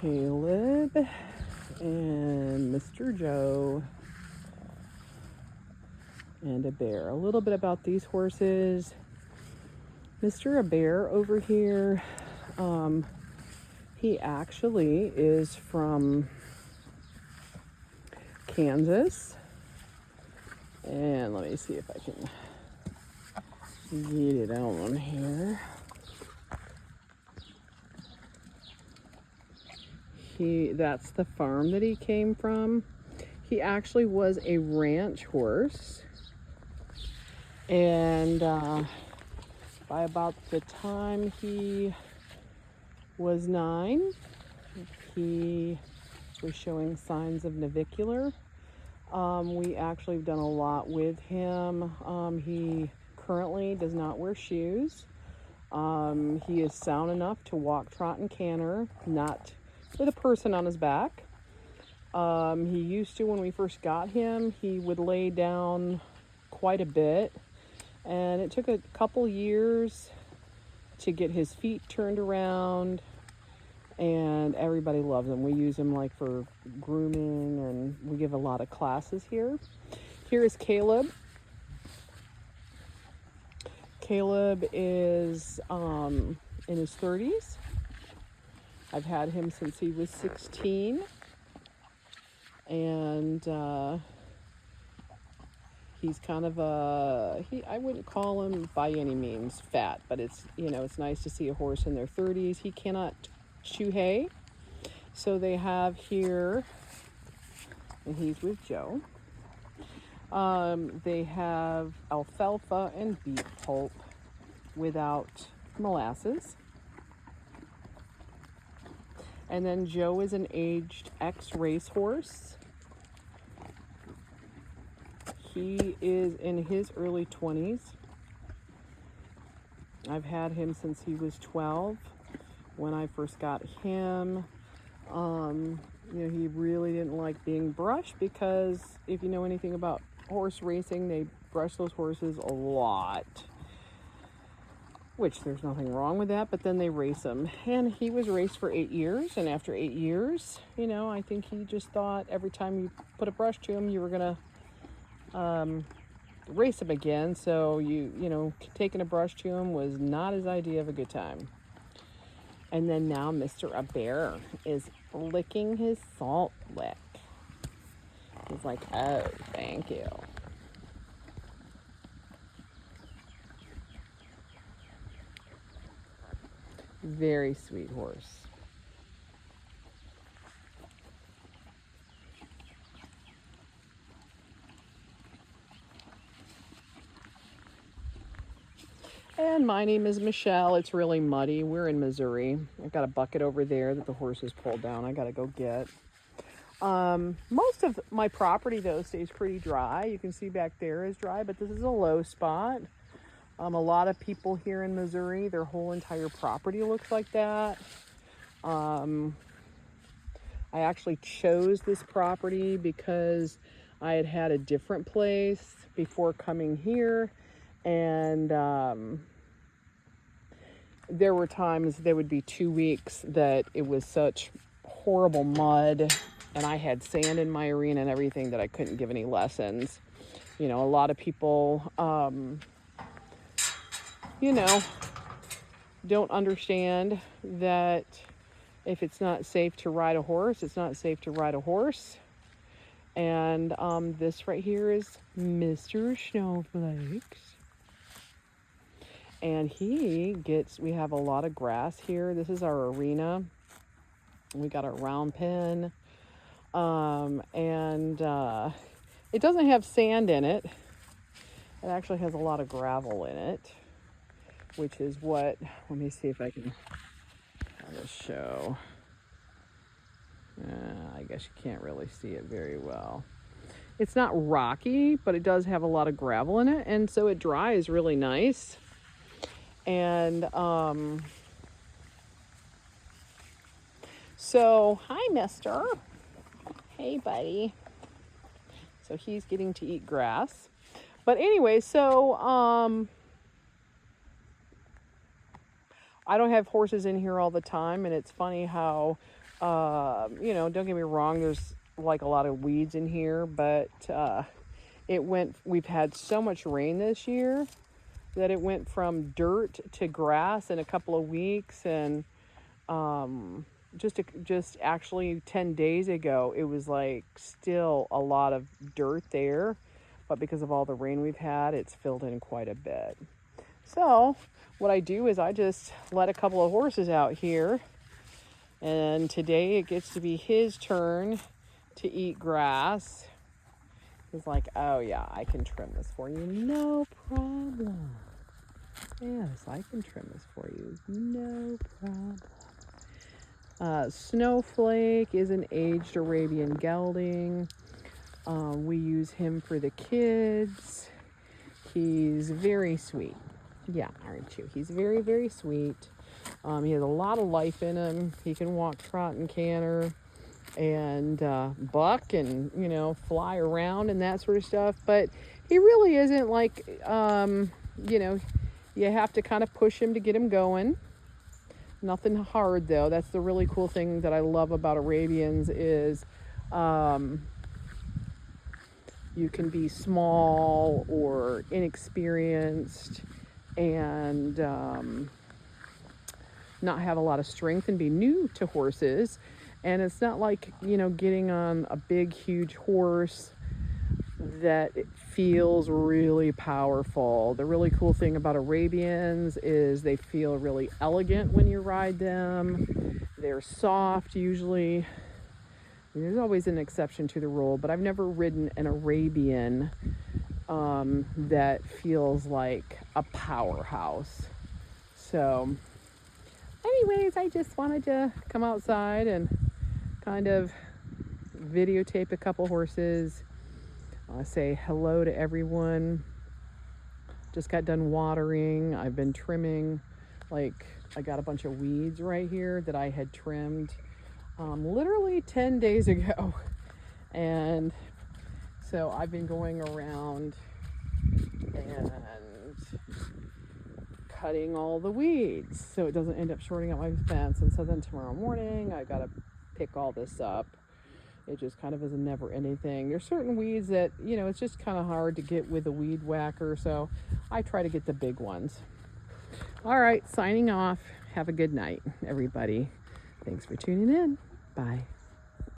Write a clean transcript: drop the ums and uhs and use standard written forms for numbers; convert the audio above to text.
Caleb and Mr. Joe and a bear. A little bit about these horses. Mr. Bear over here, he actually is from Kansas. And let me see if I can get it on here. That's the farm that he came from. He actually was a ranch horse. And by about the time he was 9, he was showing signs of navicular. We actually have done a lot with him. He currently does not wear shoes. He is sound enough to walk, trot, and canter, not with a person on his back. He used to, when we first got him, he would lay down quite a bit. And it took a couple years to get his feet turned around. And everybody loves him. We use him like for grooming, and we give a lot of classes here. Here is Caleb. Caleb is in his 30s. I've had him since he was 16. And he's kind of I wouldn't call him by any means fat, but it's nice to see a horse in their 30s. He cannot chew hay. So they have here, and he's with Joe, they have alfalfa and beet pulp without molasses. And then Joe is an aged ex-race horse. He is in his early 20s. I've had him since he was 12. When I first got him, he really didn't like being brushed, because if you know anything about horse racing, they brush those horses a lot, which there's nothing wrong with that, but then they race them. And he was raced for 8 years, and after 8 years, I think he just thought every time you put a brush to him, you were gonna race him again. So taking a brush to him was not his idea of a good time. And then now Mr. Bear is licking his salt lick. He's like, oh, thank you. Very sweet horse. And my name is Michelle. It's really muddy. We're in Missouri. I've got a bucket over there that the horses pulled down. I got to go get. Most of my property, though, stays pretty dry. You can see back there is dry, but this is a low spot. A lot of people here in Missouri, their whole entire property looks like that. I actually chose this property because I had had a different place before coming here. And there were times, there would be 2 weeks that it was such horrible mud, and I had sand in my arena and everything, that I couldn't give any lessons. A lot of people, don't understand that if it's not safe to ride a horse, it's not safe to ride a horse. And this right here is Mr. Snowflakes. And we have a lot of grass here. This is our arena. We got a round pen. And it doesn't have sand in it. It actually has a lot of gravel in it, which is let me see if I can have a show. I guess you can't really see it very well. It's not rocky, but it does have a lot of gravel in it, and so it dries really nice. And so hi, mister. Hey, buddy. So he's getting to eat grass. But anyway, so I don't have horses in here all the time, and it's funny how You know, don't get me wrong, there's like a lot of weeds in here, but we've had so much rain this year that it went from dirt to grass in a couple of weeks. And just actually 10 days ago, it was like still a lot of dirt there, but because of all the rain we've had, it's filled in quite a bit. So what I do is I just let a couple of horses out here, and today it gets to be his turn to eat grass. He's like, oh yeah, I can trim this for you, no problem. Yes, I can trim this for you, no problem. Snowflake is an aged Arabian gelding. We use him for the kids. He's very sweet. Yeah, aren't you? He's very, very sweet. He has a lot of life in him. He can walk, trot, and canter, and buck, and, you know, fly around and that sort of stuff. But he really isn't like, you know, you have to kind of push him to get him going. Nothing hard though. That's the really cool thing that I love about Arabians is you can be small or inexperienced and not have a lot of strength and be new to horses. And it's not like, you know, getting on a big, huge horse that it feels really powerful. The really cool thing about Arabians is they feel really elegant when you ride them. They're soft usually. There's always an exception to the rule, but I've never ridden an Arabian that feels like a powerhouse. So anyways, I just wanted to come outside and kind of videotape a couple horses. Say hello to everyone. Just got done watering. I've been trimming. Like, I got a bunch of weeds right here that I had trimmed literally 10 days ago. And so I've been going around and cutting all the weeds so it doesn't end up shorting out my fence. And so then tomorrow morning I gotta pick all this up. It just kind of is a never-ending thing. There's certain weeds that, you know, it's just kind of hard to get with a weed whacker, so I try to get the big ones. All right, signing off. Have a good night, everybody. Thanks for tuning in. Bye.